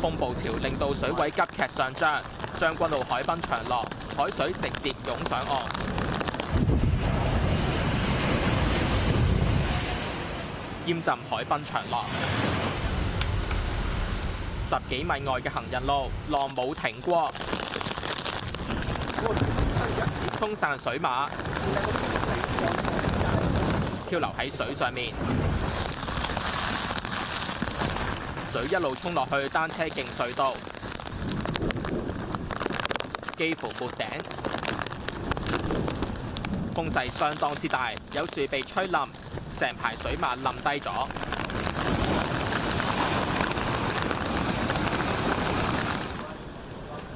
風暴潮令到水位急劇上漲，將軍澳海濱長廊海水直接湧上岸，淹浸海濱長廊。10幾米外嘅行人路，浪冇停過，沖散水馬，漂流喺水上面。水一路沖落去單車徑隧道，幾乎沒頂。風勢相當之大，有樹被吹冧，成排水馬冧低咗。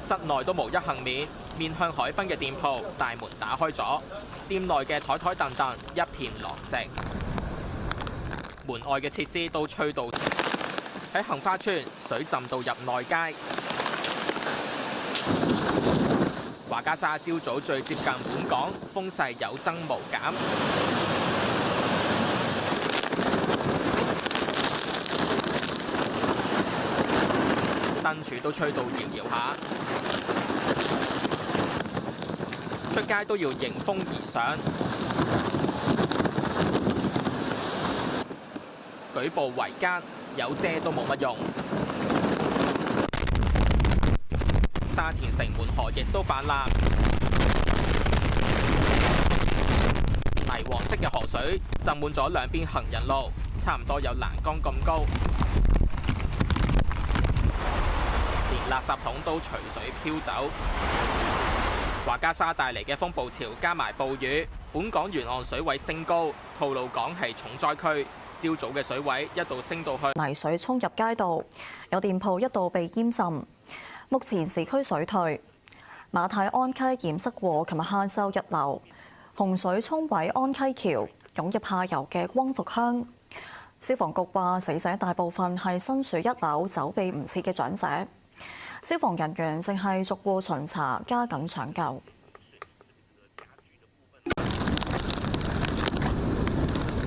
室內都無一幸免，面向海濱嘅店鋪大門打開咗，店內嘅台台凳凳一片狼藉，門外嘅設施都吹到。喺杏花村，水浸到入內街。華加沙朝早最接近本港，風勢有增無減。燈柱都吹到搖搖下，出街都要迎風而上。舉步維艱，有遮都冇乜用。沙田城門河亦都泛濫，泥黃色嘅河水浸滿咗兩邊行人路，差唔多有欄杆咁高，連垃圾桶都隨水飄走。華加沙帶嚟嘅風暴潮加埋暴雨，本港沿岸水位升高，吐露港係重災區。朝早嘅水位一度升到去泥水沖入街道，有店鋪一度被淹浸。目前市區水退，馬太安溪淹塞過琴日下晝1樓，洪水沖毀安溪橋，湧入下游嘅光復鄉。消防局話，死者大部分係身處1樓走避唔切嘅長者，消防人員正係逐戶巡查，加緊搶救。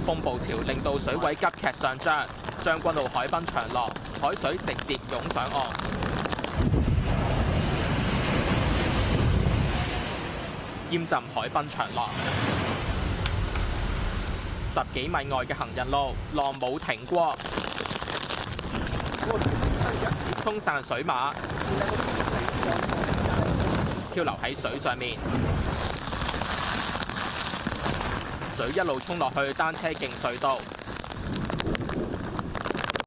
風暴潮令到水位急劇上漲，將軍澳海濱長廊海水直接湧上岸，淹浸海濱長廊。10幾米外嘅行人路，浪冇停過，沖散水馬，漂流喺水上面。水一路沖落去單車徑隧道，